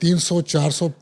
300, 400,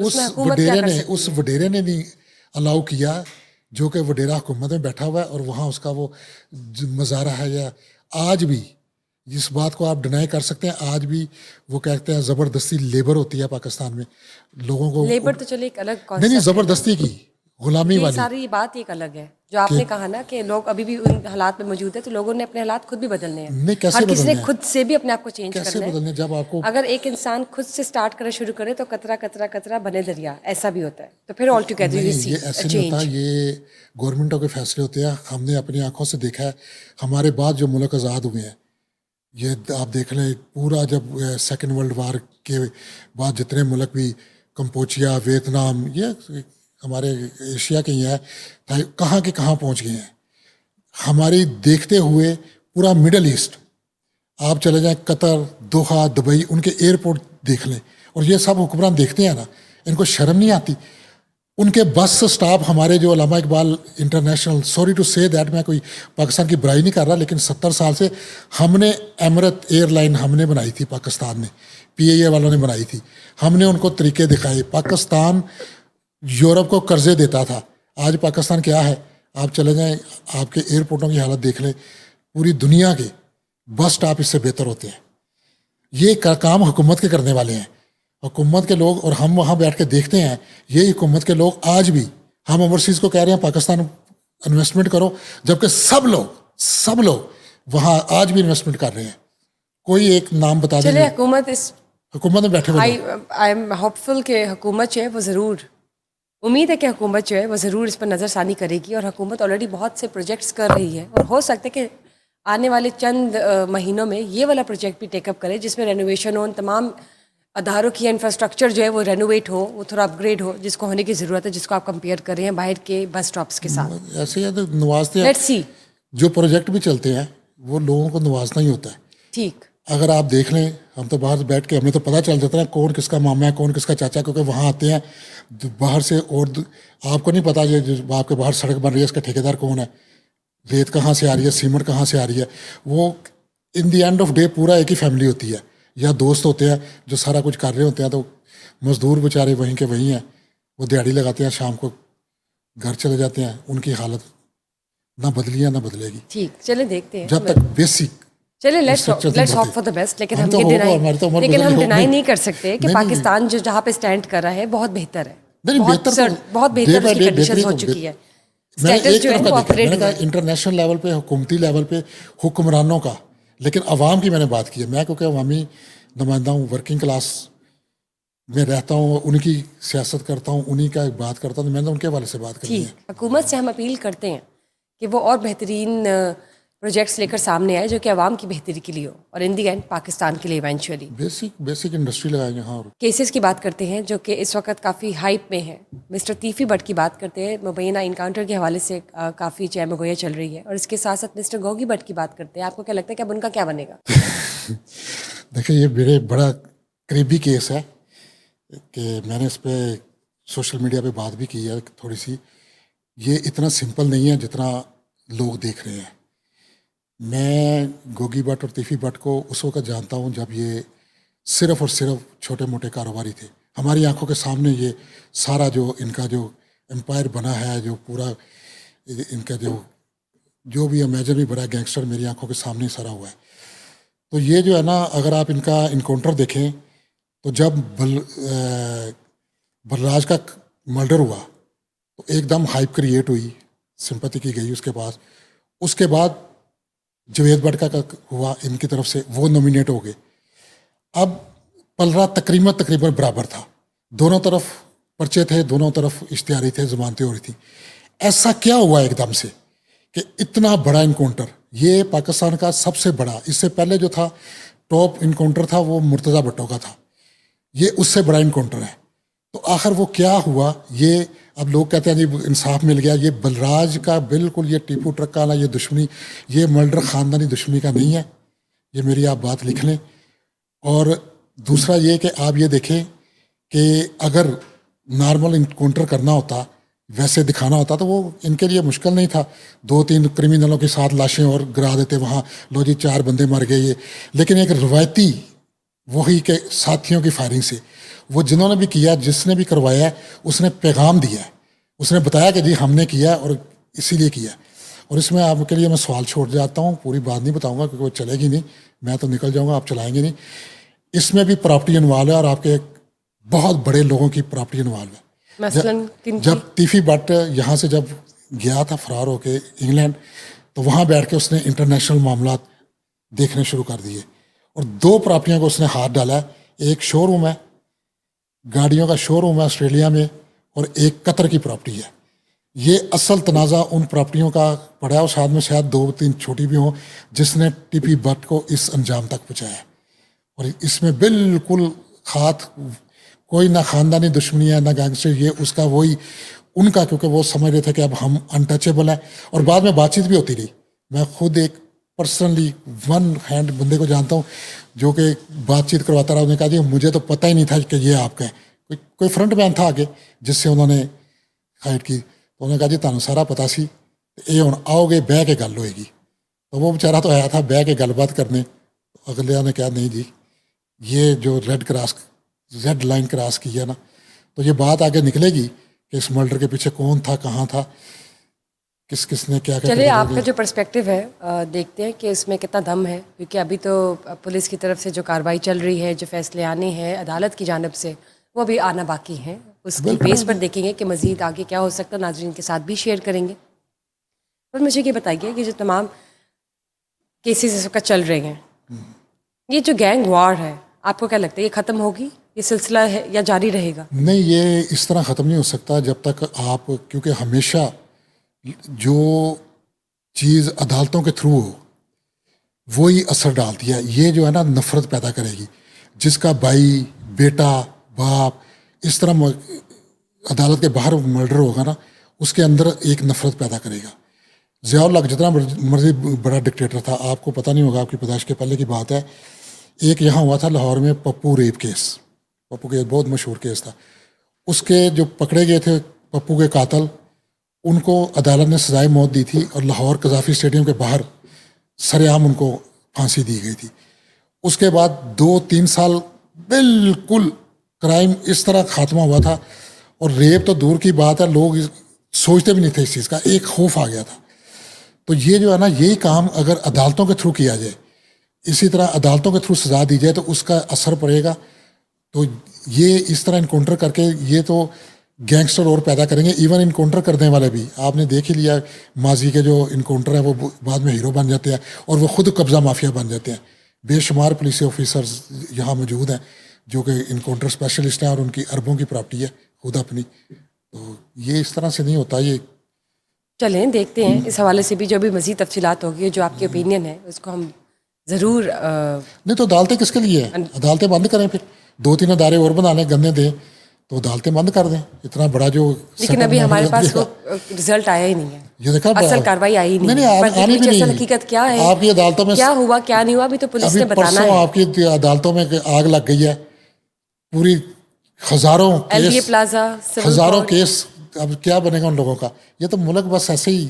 اس وڈیرے نے نہیں الاؤ کیا جو کہ وڈیرا حکومت میں بیٹھا ہوا ہے اور وہاں اس کا وہ مظاہرہ ہے. یا آج بھی اس بات کو آپ ڈینائی کر سکتے ہیں, آج بھی وہ کہتے ہیں زبردستی لیبر ہوتی ہے پاکستان میں لوگوں کو. لیبر تو چلے ایک الگ نہیں زبردستی کی غلامی والی ساری بات ایک الگ ہے جو آپ نے کہا نا کہ لوگ ابھی بھی ان حالات میں موجود ہیں, تو لوگوں نے اپنے حالات خود بھی بدلنے ہیں. ہر کسی نے خود سے بھی اپنے آپ کو چینج کرنا ہے. جب آپ کو اگر ایک انسان خود سے سٹارٹ کرنا شروع کرے تو قطرہ قطرہ قطرہ بنے دریا, ایسا بھی ہوتا ہے. تو پھر آل ٹوگیدر یہ ایسے نہیں ہوتا, یہ گورنمنٹوں کے فیصلے ہوتے ہیں. ہم نے اپنی آنکھوں سے دیکھا ہے ہمارے بعد جو ملک آزاد ہوئے ہیں, یہ آپ دیکھ لیں پورا جب سیکنڈ ورلڈ وار کے بعد جتنے ملک بھی کمبوڈیا, ویتنام, یہ ہمارے ایشیا کے ہی ہیں, کہاں کے کہاں پہنچ گئے ہیں. ہماری دیکھتے ہوئے پورا مڈل ایسٹ آپ چلے جائیں, قطر, دوحہ, دبئی, ان کے ایئرپورٹ دیکھ لیں. اور یہ سب حکمران دیکھتے ہیں نا, ان کو شرم نہیں آتی. ان کے بس سٹاف ہمارے جو علامہ اقبال انٹرنیشنل, سوری ٹو سے دیٹ, میں کوئی پاکستان کی برائی نہیں کر رہا, لیکن 70 سال سے ہم نے ایمرت ایئر لائن ہم نے بنائی تھی پاکستان میں, PIA والوں نے بنائی تھی. ہم نے ان کو طریقے دکھائے. پاکستان یورپ کو قرضے دیتا تھا. آج پاکستان کیا ہے, آپ چلے جائیں آپ کے ایئرپورٹوں کی حالت دیکھ لیں, پوری دنیا کے بس سٹاپ اس سے بہتر ہوتے ہیں. یہ کام حکومت کے کرنے والے ہیں, حکومت کے لوگ. اور ہم وہاں بیٹھ کے دیکھتے ہیں یہ حکومت کے لوگ آج بھی, ہم اوورسیز کو کہہ رہے ہیں پاکستان انویسٹمنٹ کرو, جبکہ سب لوگ وہاں آج بھی انویسٹمنٹ کر رہے ہیں. کوئی ایک نام بتا دیں. حکومت میں بیٹھے ہوئے آئی ایم ہوپ فل کہ حکومت جو ہے وہ ضرور, امید ہے کہ حکومت جو ہے وہ ضرور اس پر نظر ثانی کرے گی. اور حکومت آلریڈی بہت سے پروجیکٹس کر رہی ہے, اور ہو سکتا ہے کہ آنے والے چند مہینوں میں یہ والا پروجیکٹ بھی ٹیک اپ کرے جس میں رینوویشن ہو, تمام اداروں کی انفراسٹرکچر جو ہے وہ رینوویٹ ہو, وہ تھوڑا اپ گریڈ ہو, جس کو ہونے کی ضرورت ہے, جس کو آپ کمپیئر کر رہے ہیں باہر کے بس اسٹاپس کے ساتھ. ایسے ہی نوازتے ہیں. جو پروجیکٹ بھی چلتے ہیں وہ لوگوں کو نوازنا ہی ہوتا ہے. ٹھیک, اگر آپ دیکھ لیں, ہم تو باہر بیٹھ کے ہمیں تو پتہ چل جاتا ہے کون کس کا ماما ہے, کون کس کا چاچا, کیونکہ وہاں آتے ہیں باہر سے. اور آپ کو نہیں پتا یہ آپ کے باہر سڑک بن رہی ہے, اس کا ٹھیکیدار کون ہے, ریت کہاں سے آ رہی ہے, سیمنٹ کہاں سے آ رہی ہے. وہ ان دی اینڈ آف ڈے پورا ایک ہی فیملی ہوتی ہے, یا دوست ہوتے ہیں جو سارا کچھ کر رہے ہوتے ہیں. تو مزدور بیچارے وہیں کے وہیں ہیں, وہ دیہڑی لگاتے ہیں, شام کو گھر چلے جاتے ہیں. ان کی حالت نہ بدلی ہے نہ بدلے گی. ٹھیک, چلے دیکھتے ہیں جب تک بیسک. چلے let's hope for the best. لیکن ہم ڈینائی نہیں کر سکتے کہ پاکستان جو جہاں پہ اسٹینڈ کر رہا ہے بہت بہتر ہے, بہت بہتر اس کی کنڈیشن ہو چکی ہے. انٹرنیشنل لیول پہ, حکومتی لیول پہ حکمرانوں کا, لیکن عوام کی میں نے بات کی ہے. میں کیونکہ عوامی نمائندہ ہوں, ورکنگ کلاس میں رہتا ہوں, ان کی سیاست کرتا ہوں, انہی کا بات کرتا ہوں, تو میں نے ان کے حوالے سے بات کرنی ہے. حکومت سے ہم اپیل کرتے ہیں کہ وہ اور بہترین پروجیکٹس لے کر سامنے آئے جو کہ عوام کی بہتری کے لیے ہو, اور ان دی اینڈ پاکستان کے لیے ایونچولی بیسک انڈسٹری لگائیں گے. ہاں, کیسز کی بات کرتے ہیں جو کہ اس وقت کافی ہائپ میں ہیں. مسٹر تیفی بٹ کی بات کرتے ہیں, مبینہ انکاؤنٹر کے حوالے سے کافی چہم گویا چل رہی ہے. اور اس کے ساتھ ساتھ مسٹر گوگی بٹ کی بات کرتے ہیں. آپ کو کیا لگتا ہے کہ اب ان کا کیا بنے گا؟ دیکھیں, یہ میرے بڑا قریبی کیس ہے کہ میں نے اس پہ سوشل میڈیا پہ بات بھی کی ہے تھوڑی سی. یہ اتنا سمپل نہیں ہے جتنا لوگ دیکھ رہے ہیں. میں گوگی بٹ اور تیفی بٹ کو اس وقت جانتا ہوں جب یہ صرف اور صرف چھوٹے موٹے کاروباری تھے. ہماری آنکھوں کے سامنے یہ سارا جو ان کا جو امپائر بنا ہے, جو پورا ان کا جو بھی امیجن بھی بڑا گینگسٹر میری آنکھوں کے سامنے سارا ہوا ہے. تو یہ جو ہے نا, اگر آپ ان کا انکاؤنٹر دیکھیں تو جب بلراج کا مرڈر ہوا تو ایک دم ہائپ کریٹ ہوئی, سمپتی کی گئی اس کے پاس. اس کے بعد جوید بٹ کا ہوا ان کی طرف سے, وہ نومینیٹ ہو گئے. اب پلرا تقریباً برابر تھا, دونوں طرف پرچے تھے, دونوں طرف اشتہاری تھے, ضمانتیں ہو رہی تھیں. ایسا کیا ہوا ایک دم سے کہ اتنا بڑا انکاؤنٹر, یہ پاکستان کا سب سے بڑا, اس سے پہلے جو تھا ٹاپ انکاؤنٹر تھا وہ مرتضیٰ بھٹو کا تھا, یہ اس سے بڑا انکاؤنٹر ہے. تو آخر وہ کیا ہوا, یہ اب لوگ کہتے ہیں جی انصاف مل گیا. یہ بلراج کا بالکل, یہ ٹیپو ٹرک کا یہ دشمنی, یہ مرڈر خاندانی دشمنی کا نہیں ہے. یہ میری آپ بات لکھ لیں. اور دوسرا یہ کہ آپ یہ دیکھیں کہ اگر نارمل انکاؤنٹر کرنا ہوتا, ویسے دکھانا ہوتا, تو وہ ان کے لیے مشکل نہیں تھا. 2-3 کرمنلوں کے ساتھ لاشیں اور گرا دیتے وہاں, لو جی 4 بندے مر گئے یہ. لیکن ایک روایتی وہی کے ساتھیوں کی فائرنگ سے وہ جنہوں نے بھی کیا, جس نے بھی کروایا ہے, اس نے پیغام دیا ہے, اس نے بتایا کہ جی ہم نے کیا اور اسی لیے کیا. اور اس میں آپ کے لیے میں سوال چھوڑ جاتا ہوں, پوری بات نہیں بتاؤں گا کیونکہ وہ چلے گی نہیں, میں تو نکل جاؤں گا, آپ چلائیں گے نہیں. اس میں بھی پراپرٹی انوالو ہے اور آپ کے بہت بڑے لوگوں کی پراپرٹی انوالو ہے. مثلاً جب تیفی بٹ یہاں سے جب گیا تھا فرار ہو کے انگلینڈ, تو وہاں بیٹھ کے اس نے انٹرنیشنل معاملات دیکھنے شروع کر دیے اور 2 پراپرٹیوں کو اس نے ہاتھ ڈالا ہے. ایک شو روم ہے, گاڑیوں کا شو روم ہے آسٹریلیا میں, اور ایک قطر کی پراپرٹی ہے. یہ اصل تنازع ان پراپرٹیوں کا پڑا ہے, اور ساتھ میں شاید 2-3 چھوٹی بھی ہوں جس نے ٹی پی بٹ کو اس انجام تک پہنچایا. اور اس میں بالکل کوئی نہ خاندانی دشمنی ہے نہ گینگسٹر, یہ اس کا وہی ان کا, کیونکہ وہ سمجھ رہے تھے کہ اب ہم انٹچیبل ہیں. اور بعد میں بات چیت بھی ہوتی رہی. میں خود ایک پرسنلی 1 ہینڈ بندے کو جانتا ہوں جو کہ بات چیت کرواتا رہا. انہوں نے کہا جی مجھے تو پتہ ہی نہیں تھا کہ یہ آپ کا ہے. کوئی فرنٹ مین تھا آگے جس سے انہوں نے ہائٹ کی, تو انہوں نے کہا جی تمہیں سارا پتا سی, یہ ہوں آؤ گے بہ کے گل ہوئے گی. تو وہ بیچارہ تو آیا تھا بہ کے گل بات کرنے, اگلے نے کہا نہیں جی یہ جو ریڈ لائن کراس کی ہے نا, تو یہ بات آگے نکلے گی کہ اس مرڈر کے پیچھے کون تھا, کہاں تھا, کس نے کیا. چلیے آپ کا جو پرسپیکٹیو ہے دیکھتے ہیں کہ اس میں کتنا دم ہے, کیونکہ ابھی تو پولیس کی طرف سے جو کارروائی چل رہی ہے, جو فیصلے آنے ہیں عدالت کی جانب سے, وہ بھی آنا باقی ہیں. اس کی بیس پر دیکھیں گے کہ مزید آگے کیا ہو سکتا ہے, ناظرین کے ساتھ بھی شیئر کریں گے. اور مجھے یہ بتائیے کہ جو تمام کیسز اس وقت چل رہے ہیں, یہ جو گینگ وار ہے, آپ کو کیا لگتا ہے یہ ختم ہوگی, یہ سلسلہ ہے یا جاری رہے گا؟ نہیں, یہ اس طرح ختم نہیں ہو سکتا جب تک آپ, کیونکہ ہمیشہ جو چیز عدالتوں کے تھرو ہو وہی اثر ڈالتی ہے. یہ جو ہے نا نفرت پیدا کرے گی. جس کا بھائی, بیٹا, باپ اس طرح عدالت کے باہر مرڈر ہوگا نا, اس کے اندر ایک نفرت پیدا کرے گا. ضیاء الحق جتنا مرضی بڑا ڈکٹیٹر تھا, آپ کو پتہ نہیں ہوگا, آپ کی پیدائش کے پہلے کی بات ہے, ایک یہاں ہوا تھا لاہور میں Pappu rape case. Pappu case بہت مشہور کیس تھا. اس کے جو پکڑے گئے تھے پپو کے قاتل, ان کو عدالت نے سزائے موت دی تھی اور لاہور قذافی اسٹیڈیم کے باہر سر عام ان کو پھانسی دی گئی تھی. اس کے بعد 2-3 سال بالکل کرائم اس طرح خاتمہ ہوا تھا, اور ریپ تو دور کی بات ہے, لوگ سوچتے بھی نہیں تھے اس چیز کا, ایک خوف آ گیا تھا. تو یہ جو ہے نا, یہی کام اگر عدالتوں کے تھرو کیا جائے, اسی طرح عدالتوں کے تھرو سزا دی جائے, تو اس کا اثر پڑے گا. تو یہ اس طرح انکاؤنٹر کر کے یہ تو گینگسٹر اور پیدا کریں گے. ایون انکاؤنٹر کرنے والے بھی آپ نے دیکھ ہی لیا, ماضی کے جو انکاؤنٹر ہیں وہ بعد میں ہیرو بن جاتے ہیں اور وہ خود قبضہ مافیا بن جاتے ہیں. بے شمار پولیس آفیسرز یہاں موجود ہیں جو کہ انکاؤنٹر اسپیشلسٹ ہیں, اور ان کی اربوں کی پراپرٹی ہے خود اپنی. تو یہ اس طرح سے نہیں ہوتا. یہ چلیں دیکھتے ہیں اس حوالے سے بھی جو بھی مزید تفصیلات ہوگی, جو آپ کی اوپینین ہے اس کو ہم ضرور. نہیں تو عدالتیں کس کے لیے ہیں؟ عدالتیں بند کریں, پھر 2-3 ادارے اور بنا لیں گندے دیں, تو عدالتیں بند کر دیں. اتنا بڑا جو لیکن ابھی ہمارے پاس وہ رزلٹ آیا ہی نہیں ہے, یہ دیکھا اصل کاروائی آئی نہیں ہے. اصل حقیقت کیا ہے, آپ کی عدالتوں میں کیا ہوا کیا نہیں ہوا, ابھی تو پولیس نے بتانا ہے. آپ کی عدالتوں میں آگ لگ گئی ہے پوری, ہزاروں کیس. اب کیا بنے گا ان لوگوں کا؟ یہ تو ملک بس ایسے ہی.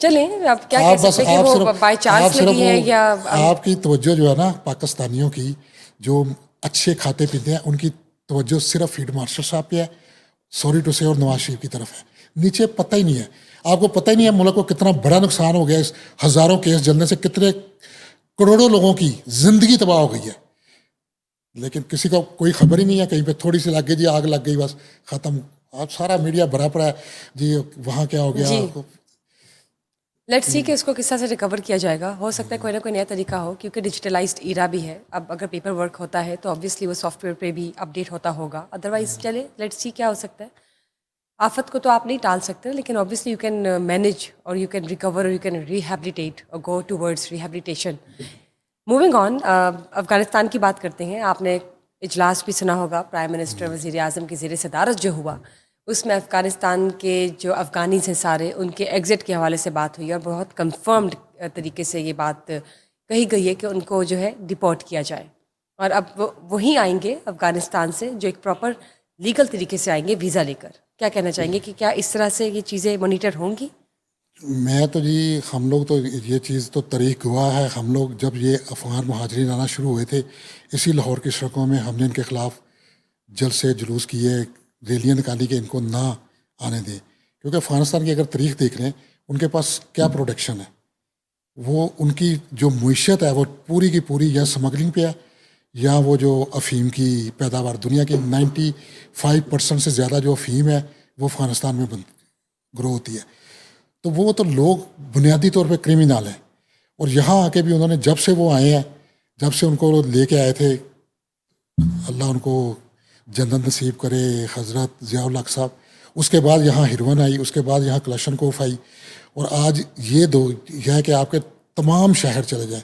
چلیں اب کیا کہہ سکتے ہیں کہ وہ بائی چانس لگی ہے یا آپ کی توجہ جو ہے نا پاکستانیوں کی جو اچھے کھاتے پیتے ہیں, ان کی توجہ صرف فیلڈ مارشل صاحب پہ ہے, سوری ٹو سے, اور نواز شریف کی طرف ہے. نیچے پتہ ہی نہیں ہے. آپ کو پتہ ہی نہیں ہے ملک کو کتنا بڑا نقصان ہو گیا, اس ہزاروں کیس جلنے سے کتنے کروڑوں لوگوں کی زندگی تباہ ہو گئی ہے, لیکن کسی کو کوئی خبر ہی نہیں ہے. کہیں پہ تھوڑی سی لگ گئی, جی آگ لگ گئی, بس ختم. آپ سارا میڈیا بھرا پڑا ہے جی وہاں کیا ہو گیا. لیٹس سی کہ اس کو کس طرح سے ریکور کیا جائے گا. ہو سکتا ہے کوئی نہ کوئی نیا طریقہ ہو, کیونکہ ڈیجیٹلائزڈ ایرا بھی ہے. اب اگر پیپر ورک ہوتا ہے تو آبویسلی وہ سافٹ ویئر پہ بھی اپڈیٹ ہوتا ہوگا, ادروائز چلے لیٹس سی کیا ہو سکتا ہے. آفت کو تو آپ نہیں ٹال سکتے, لیکن آبویسلی یو کین مینیج اور یو کین ریکور اور یو کین ریہیبلیٹیٹ اور go towards rehabilitation. Moving on, Afghanistan کی بات کرتے ہیں. آپ نے اجلاس بھی سنا ہوگا, پرائم منسٹر وزیر اعظم کی زیر صدارت جو ہوا, اس میں افغانستان کے جو افغانیز ہیں سارے, ان کے ایگزٹ کے حوالے سے بات ہوئی, اور بہت کنفرمڈ طریقے سے یہ بات کہی گئی ہے کہ ان کو جو ہے ڈپورٹ کیا جائے. اور اب وہ وہیں آئیں گے افغانستان سے, جو ایک پراپر لیگل طریقے سے آئیں گے ویزا لے کر. کیا کہنا چاہیں گے کہ کیا اس طرح سے یہ چیزیں مانیٹر ہوں گی؟ میں تو جی, ہم لوگ تو یہ چیز تو تاریخ گواہ ہے. ہم لوگ جب یہ افغان مہاجرین آنا شروع ہوئے تھے, اسی لاہور کی سڑکوں میں ہم نے ان کے خلاف جلسے جلوس کیے, ریلیاں نکالی کہ ان کو نہ آنے دیں, کیونکہ افغانستان کی اگر تاریخ دیکھ لیں ان کے پاس کیا پروڈکشن ہے, وہ ان کی جو معیشت ہے وہ پوری کی پوری یا اسمگلنگ پہ ہے یا وہ جو افیم کی پیداوار, دنیا کی 95% سے زیادہ جو افیم ہے وہ افغانستان میں گرو ہوتی ہے. تو وہ تو لوگ بنیادی طور پہ کرمنل ہیں, اور یہاں آ کے بھی انہوں نے جب سے وہ آئے ہیں, جب سے ان کو لے کے آئے تھے, اللہ ان کو جنت نصیب کرے, حضرت ضیاء الحق صاحب, اس کے بعد یہاں ہیروئن آئی, اس کے بعد یہاں کلاشنکوف آئی, اور آج یہ ہے کہ آپ کے تمام شہر چلے جائیں,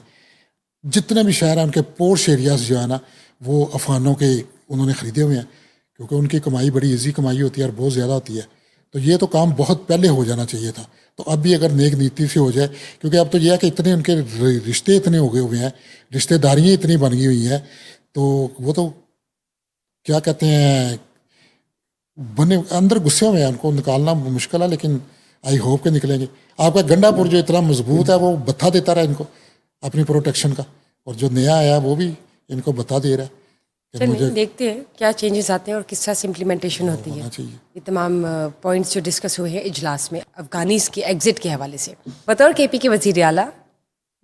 جتنے بھی شہر ہیں ان کے پورش ایریاز جو ہے نا وہ افغانوں کے انہوں نے خریدے ہوئے ہیں, کیونکہ ان کی کمائی بڑی ایزی کمائی ہوتی ہے اور بہت زیادہ ہوتی ہے. تو یہ تو کام بہت پہلے ہو جانا چاہیے تھا, تو اب بھی اگر نیک نیتی سے ہو جائے, کیونکہ اب تو یہ ہے کہ اتنے ان کے رشتے اتنے ہو گئے ہوئے ہیں, رشتے داریاں اتنی بن گئی ہوئی ہیں, تو وہ تو کیا کہتے ہیں بنے اندر غصے میں ہیں, ان کو نکالنا مشکل ہے, لیکن آئی ہوپ کہ نکلیں گے. آپ کا گنڈا پور جو اتنا مضبوط ہے وہ بتا دیتا رہا ان کو اپنی پروٹیکشن کا, اور جو نیا آیا وہ بھی ان کو بتا دے رہا ہے کہ مجھے دیکھتے ہیں کیا چینجز آتے ہیں اور کس طرح سے امپلیمنٹیشن ہوتی ہے. چاہیے. یہ تمام پوائنٹس جو ڈسکس ہوئے ہیں اجلاس میں افغانیز کی ایگزٹ کے حوالے سے. بطور کے پی کے وزیر اعلیٰ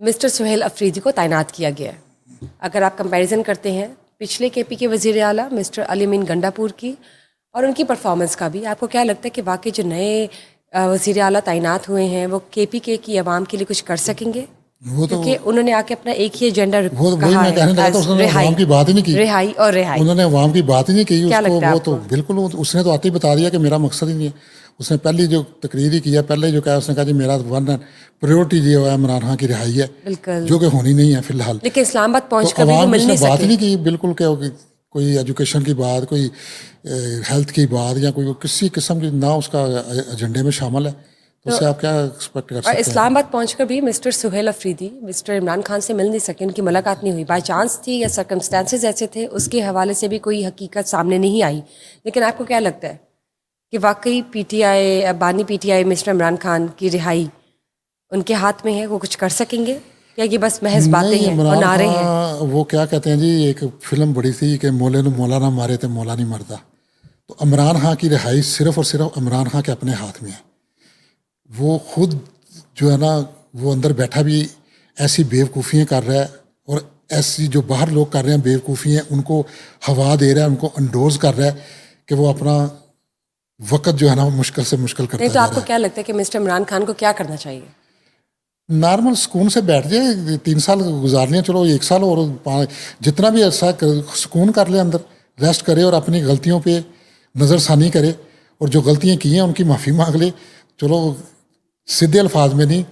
مسٹر سہیل افریدی کو تعینات کیا گیا ہے. اگر آپ کمپیریزن کرتے ہیں پچھلے کے پی کے وزیر اعلیٰ مسٹر علی امین گنڈا پور کی اور ان کی پرفارمنس کا بھی, آپ کو کیا لگتا ہے کہ واقعی جو نئے وزیر اعلیٰ تعینات ہوئے ہیں وہ کے پی کے کی عوام کے لیے کچھ کر سکیں گے؟ وہ تو کیونکہ انہوں نے آ کے اپنا ایک ہی ایجنڈا کہا ہے, عوام کی بات ہی نہیں کی, رہائی اور رہائی, انہوں نے عوام کی بات ہی نہیں کی. کیا اس کو لگتا ہے وہ آپ تو کو؟ بالکل اس نے تو آتے ہی بتا دیا کہ میرا مقصد ہی نہیں ہے. اس نے پہلی جو تقریر ہی کیا, پہلے جو کہا اس نے کہا جی میرا ون پریورٹی جو ہے عمران خان کی رہائی ہے, بالکل, جو کہ ہونی نہیں ہے فی الحال. لیکن اسلام آباد تو پہنچ کر بھی وہ عوام مل نے نہیں بات ہی سکے. نہیں کی بالکل, کہ کوئی ایجوکیشن کی بات, کوئی ہیلتھ کی بات, یا کوئی کسی قسم کی نہ اس کا ایجنڈے میں شامل ہے. تو اس سے آپ کیا ایکسپیکٹ کر اور سکتے ہیں. اسلام آباد پہنچ کر بھی مسٹر سہیل افریدی مسٹر عمران خان سے مل نہیں سکے, ان کی ملاقات نہیں ہوئی. بائی چانس تھی یا سرکمسٹانسز ایسے تھے, اس کے حوالے سے بھی کوئی حقیقت سامنے نہیں آئی. لیکن آپ کو کیا لگتا ہے کہ واقعی پی ٹی آئی, بانی P T I mister Imran Khan کی رہائی ان کے ہاتھ میں ہے, وہ کچھ کر سکیں گے, یا یہ بس محض باتیں ہیں اور نعرے ہیں؟ وہ کیا کہتے ہیں جی, ایک فلم بڑی تھی کہ مولے نو مولا نہ مارے تو مولا نہیں مرتا. تو عمران خان کی رہائی صرف اور صرف عمران خان کے اپنے ہاتھ میں ہے. وہ خود جو ہے نا وہ اندر بیٹھا بھی ایسی بیوقوفیاں کر رہا ہے, اور ایسی جو باہر لوگ کر رہے ہیں بیوقوفیاں, ان کو ہوا دے رہا ہے, ان کو انڈوز کر رہا ہے کہ وہ اپنا وقت جو ہے نا وہ مشکل سے مشکل کرتا نہیں جا تو رہا آپ کو کیا لگتا ہے کہ مسٹر عمران خان کو کیا کرنا چاہیے؟ نارمل سکون سے بیٹھ جائے, 3 سال گزار لیں, چلو 1 سال اور جتنا بھی عرصہ سکون کر لے, اندر ریسٹ کرے اور اپنی غلطیوں پہ نظر ثانی کرے, اور جو غلطیاں کی ہیں ان کی معافی مانگ لے. چلو سیدھے الفاظ میں نہیں,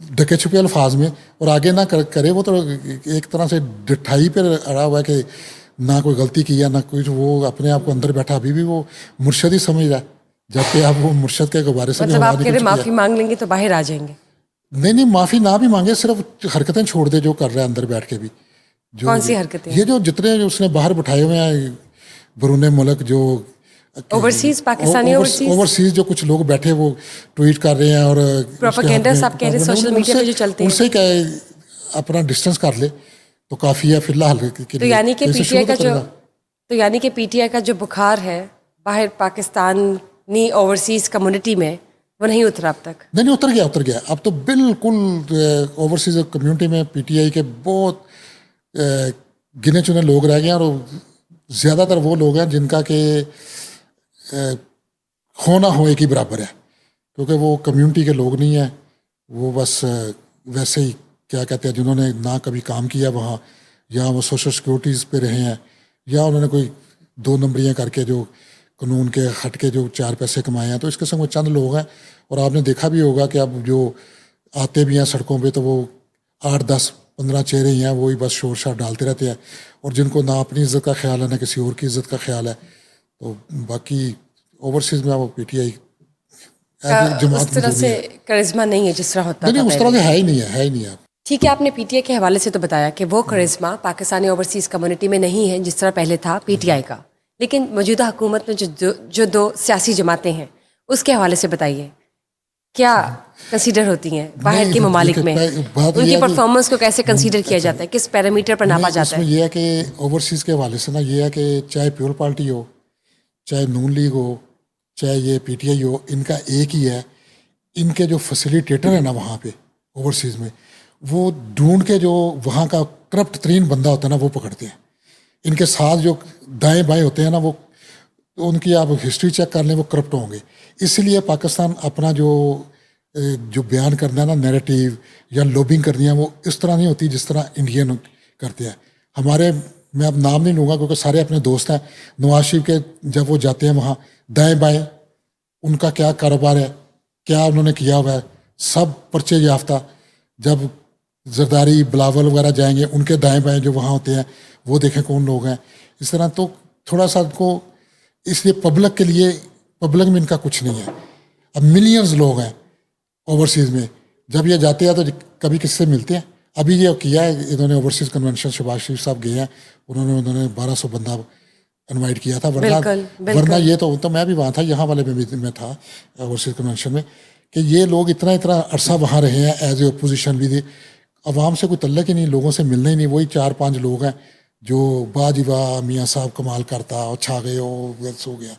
ڈھکے چھپے الفاظ میں, اور آگے نہ کرے. وہ تو ایک طرح سے ڈٹھائی پہ اڑا ہوا ہے کہ نہ کوئی غلطی کیا نہ کچھ, وہ اپنے آپ کو اندر بیٹھا ابھی بھی وہ مرشد ہی سمجھ رہا ہے, جبکہ آپ وہ مرشد کے غبارے سے مطلب آپ کہہ رہے معافی مانگ لیں گے تو باہر آ جائیں گے؟ نہیں, معافی نہ بھی مانگے, صرف حرکتیں چھوڑ دے جو کر رہا ہے اندر بیٹھ کے بھی. جو کون سی حرکتیں؟ یہ جو جتنے اس نے باہر بٹھائے ہوئے ہیں بیرون ملک, جو اوورسیز پاکستانی اوورسیز جو کچھ لوگ بیٹھے وہ ٹویٹ کر رہے ہیں, اور پروپیگنڈاز آپ کہہ رہے ہیں سوشل میڈیا پہ جو چلتے ہیں, ان سے کیا اپنا ڈسٹینس کر لے تو کافی ہے فی الحال. تو یعنی کہ پی ٹی آئی کا جو بخار ہے باہر پاکستانی اوورسیز کمیونٹی میں, وہ نہیں اترا اب تک؟ نہیں, اتر گیا. اب تو بالکل اوورسیز کمیونٹی میں پی ٹی آئی کے بہت گنے چنے لوگ رہ گئے ہیں, اور زیادہ تر وہ لوگ ہیں جن کا کہ ہونا ہو ایک ہی برابر ہے, کیونکہ وہ کمیونٹی کے لوگ نہیں ہیں. وہ بس ویسے ہی کیا کہتے ہیں, جنہوں نے نہ کبھی کام کیا وہاں, یا وہ سوشل سیکورٹیز پہ رہے ہیں, یا انہوں نے کوئی 2 نمبریاں کر کے جو قانون کے ہٹ کے جو 4 پیسے کمائے ہیں. تو اس قسم کے چند لوگ ہیں, اور آپ نے دیکھا بھی ہوگا کہ اب جو آتے بھی ہیں سڑکوں پہ تو وہ 8, 10, 15 چہرے ہی ہیں, وہی بس شور شار ڈالتے رہتے ہیں, اور جن کو نہ اپنی عزت کا خیال ہے نہ کسی اور کی عزت کا خیال ہے. تو باقی اوورسیز میں وہ پی ٹی آئی اس طرح سے کرزما نہیں ہے جس طرح ہوتا نہیں, اس طرح سے ہے ہی نہیں ہے. ٹھیک ہے, آپ نے پی ٹی آئی کے حوالے سے تو بتایا کہ وہ کرزما پاکستانی اوورسیز کمیونٹی میں نہیں ہے جس طرح پہلے تھا پی ٹی آئی کا, لیکن موجودہ حکومت میں جو 2 سیاسی جماعتیں ہیں اس کے حوالے سے بتائیے کیا کنسیڈر ہوتی ہیں باہر کے ممالک میں؟ ان کی پرفارمنس کو کیسے کنسیڈر کیا جاتا ہے, کس پیرامیٹر پر ناپا جاتا ہے؟ یہ ہے کہ اوورسیز کے حوالے سے نا یہ ہے کہ چاہے پیور پارٹی ہو, چاہے نون لیگ ہو, چاہے یہ پی ٹی آئی ہو, ان کا ایک ہی ہے, ان کے جو فیسیلیٹیٹر ہیں نا وہاں پہ اوورسیز میں, وہ ڈھونڈ کے جو وہاں کا کرپٹ ترین بندہ ہوتا ہے نا وہ پکڑتے ہیں. ان کے ساتھ جو دائیں بائیں ہوتے ہیں نا وہ ان کی آپ ہسٹری چیک کر لیں وہ کرپٹ ہوں گے. اسی لیے پاکستان اپنا جو بیان کرنا ہے نا نیریٹیو یا لوبنگ کرنی ہے وہ اس طرح نہیں ہوتی جس طرح انڈین کرتے ہیں. ہمارے میں اب نام نہیں لوں گا کیونکہ سارے اپنے دوست ہیں. نواز شریف کے جب وہ جاتے ہیں وہاں دائیں بائیں ان کا کیا کاروبار ہے, کیا انہوں نے کیا ہوا ہے, سب پرچے یافتہ. جب زرداری بلاول وغیرہ جائیں گے ان کے دائیں بائیں جو وہاں ہوتے ہیں وہ دیکھیں کون لوگ ہیں. اس طرح تو تھوڑا سا کو اس لیے پبلک کے لیے پبلک میں ان کا کچھ نہیں ہے. اب ملینز لوگ ہیں اوورسیز میں, جب یہ جاتے ہیں تو کبھی کس سے ملتے ہیں. ابھی یہ کیا ہے انہوں نے اوورسیز کنونشن, شہباز شریف صاحب گئے ہیں, انہوں نے 1200 بندہ انوائٹ کیا تھا. ورنہ یہ تو میں بھی وہاں تھا, یہاں والے میں تھا اوورسیز کنونشن میں, کہ یہ لوگ اتنا عرصہ وہاں رہے ہیں ایز اے اپوزیشن بھی. عوام سے کوئی تعلق ہی نہیں, لوگوں سے ملنا ہی نہیں. وہی 4-5 لوگ ہیں جو باجی واہ میاں صاحب کمال کرتا اور چھا گئے ہو ہو گیا,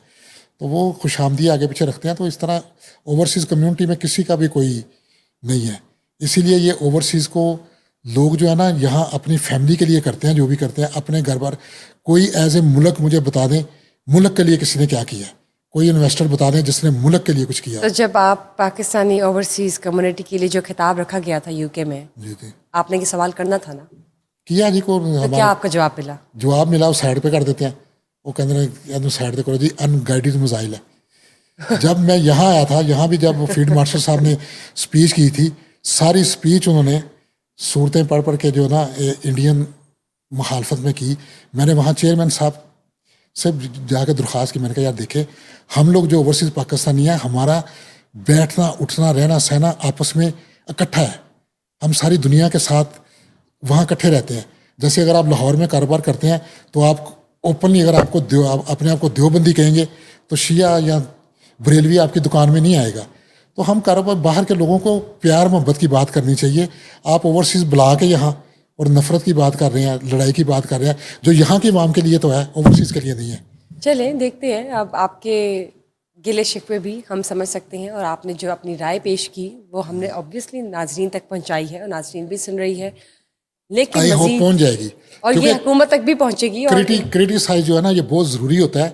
تو وہ خوش آمدی آگے پیچھے رکھتے ہیں. تو اس طرح اوورسیز کمیونٹی میں کسی کا بھی کوئی نہیں ہے. اسی لیے یہ اوورسیز کو لوگ جو ہے نا یہاں اپنی فیملی کے لیے کرتے ہیں, جو بھی کرتے ہیں اپنے گھر پر. کوئی ایز اے ملک مجھے بتا دیں ملک کے لیے کسی نے کیا کیا, کوئی انویسٹر بتا دیں جس نے ملک کے لیے کچھ کیا. تو جب آپ پاکستانی اوورسیز کمیونٹی کے لیے جو خطاب رکھا گیا تھا یو کے میں, جی آپ نے یہ سوال کرنا تھا نا, کیا جی کو کیا آپ کا جواب ملا؟ جواب ملا وہ سائڈ پہ کر دیتے ہیں. وہ کہتے ہیں سائڈ پہ کرو جی, ان گائیڈڈ میزائل ہے. جب میں یہاں آیا تھا, یہاں بھی جب فیلڈ مارشل صاحب نے اسپیچ کی تھی, ساری اسپیچ انہوں نے صورتیں پڑھ کے جو نا انڈین مخالفت میں کی. میں نے وہاں چیئرمین صاحب سے جا کے درخواست کی, میں نے کہا یار دیکھیں ہم لوگ جو اوورسیز پاکستانی ہیں ہمارا بیٹھنا اٹھنا رہنا سہنا آپس میں اکٹھا ہے. ہم ساری دنیا کے ساتھ وہاں اکٹھے رہتے ہیں. جیسے اگر آپ لاہور میں کاروبار کرتے ہیں تو آپ اوپنلی اگر آپ کو اپنے آپ کو دیوبندی کہیں گے تو شیعہ یا بریلوی آپ کی دکان میں نہیں آئے گا. تو ہم کاروبار باہر کے لوگوں کو پیار محبت کی بات کرنی چاہیے. آپ اوورسیز بلا کے یہاں اور نفرت کی بات کر رہے ہیں, لڑائی کی بات کر رہے ہیں, جو یہاں کے عوام کے لیے تو ہے اوورسیز کے لیے نہیں ہے. چلیں دیکھتے ہیں. اب آپ کے گلے شکوے بھی ہم سمجھ سکتے ہیں, اور آپ نے جو اپنی رائے پیش کی وہ ہم نے آبویسلی ناظرین تک پہنچائی ہے, اور ناظرین بھی سن رہی ہے, لیکن مزید پہنچ جائے گی اور یہ حکومت تک بھی پہنچے گی. اور کریٹیسائز جو ہے نا یہ بہت ضروری ہوتا ہے.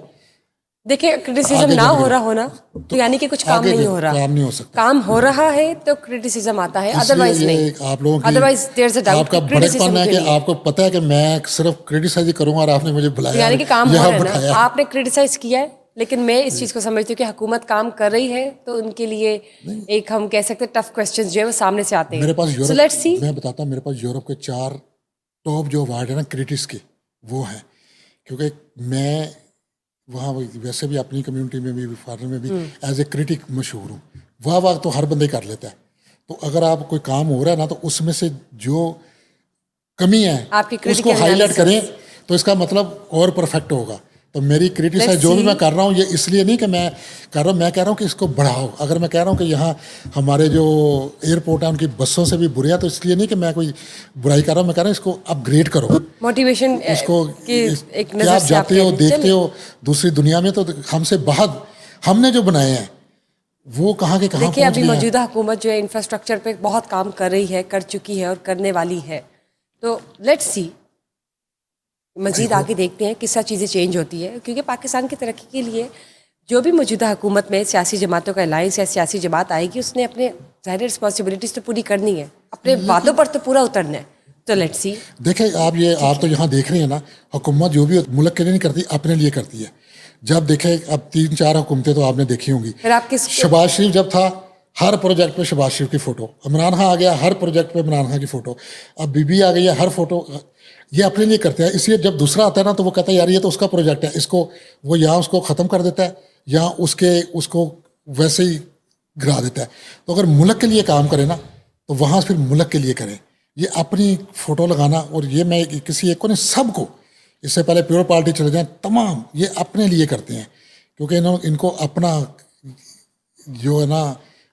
دیکھیں کرٹیسزم نہ ہو رہا ہونا تو یعنی کہ کچھ کام نہیں ہو رہا. کام نہیں ہو سکتا. کام ہو رہا ہے تو کرٹیسزم آتا ہے, ادروائز نہیں. آپ لوگوں otherwise there is a doubt. آپ کا بڑکپن ہے کہ آپ کو پتہ ہے کہ میں صرف کرٹیسائز ہی کروں گا اور آپ نے مجھے بلایا, یعنی کہ کام ہو رہا ہے نا, آپ نے کرٹیسائز کیا ہے, لیکن میں اس چیز کو سمجھتی ہوں کہ حکومت کام کر رہی ہے تو ان کے لیے ایک ہم کہہ سکتے ٹف کوسچنز جو ہے وہ سامنے سے آتے ہیں. میرے پاس یورپ, میں بتاتا ہوں, میرے پاس یورپ کے 4 ٹاپ جو اوارڈ ہیں نا کرٹکس کے وہ ہیں, کیونکہ میں وہاں ویسے بھی اپنی کمیونٹی میں بھی فارن میں بھی ایز اے کرٹک مشہور ہوں. واہ تو ہر بندے کر لیتا ہے. تو اگر آپ کوئی کام ہو رہا ہے نا تو اس میں سے جو کمی ہے اس کو ہائی لائٹ کریں تو اس کا مطلب اور پرفیکٹ ہوگا. تو میری کرٹیسائز جو بھی میں کر رہا ہوں یہ اس لیے نہیں کہ میں کر رہا ہوں, میں کہہ رہا ہوں کہ اس کو بڑھاؤ. اگر میں کہہ رہا ہوں کہ یہاں ہمارے جو ایئرپورٹ ہیں ان کی بسوں سے بھی برے ہیں تو اس لیے نہیں کہ میں کوئی برائی کر رہا ہوں, میں کہہ رہا ہوں اس کو اپ گریڈ کرو. موٹیویشن اس کو کیا آپ جاتے ہو دیکھتے ہو دوسری دنیا میں تو ہم سے بہت ہم نے جو بنائے ہیں وہ کہاں کے کہاں. دیکھیے ابھی موجودہ حکومت جو ہے انفراسٹرکچر پہ بہت کام کر رہی ہے, کر چکی ہے اور کرنے والی ہے. تو لیٹس سی مزید آگے دیکھتے ہیں کس طرح چیزیں چینج ہوتی ہے, کیونکہ پاکستان کی ترقی کے لیے جو بھی موجودہ حکومت میں سیاسی جماعتوں کا الائنس یا سیاسی جماعت آئے گی اس نے اپنے ظاہر رسپانسبلٹیز تو پوری کرنی ہے, اپنے وعدوں پر تو پورا اترنا ہے. تو لیٹس سی. دیکھیں آپ تو یہاں دیکھ رہے ہیں نا, حکومت جو بھی ملک کے لیے نہیں کرتی اپنے لیے کرتی ہے. جب دیکھیں اب 3-4 حکومتیں تو آپ نے دیکھی ہوں گی. شہباز شریف جب تھا ہر پروجیکٹ پہ شہباز شریف کی فوٹو, عمران خان آ گیا ہر پروجیکٹ پہ عمران خان کی فوٹو, اب بی بی آ گئی ہے ہر فوٹو, یہ اپنے لیے کرتے ہیں. اس لیے جب دوسرا آتا ہے نا تو وہ کہتا ہے یار یہ تو اس کا پروجیکٹ ہے, اس کو وہ یہاں اس کو ختم کر دیتا ہے یا اس کو ویسے ہی گرا دیتا ہے. تو اگر ملک کے لیے کام کرے نا تو وہاں پھر ملک کے لیے کریں. یہ اپنی فوٹو لگانا اور یہ میں کسی ایک کو نہیں سب کو, اس سے پہلے پیور پارٹی چلے جائیں تمام یہ اپنے لیے کرتے ہیں, کیونکہ ان کو اپنا جو ہے نا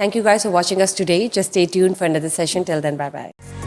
Thank you guys for watching us today. Just stay tuned for another session. Till then, bye bye.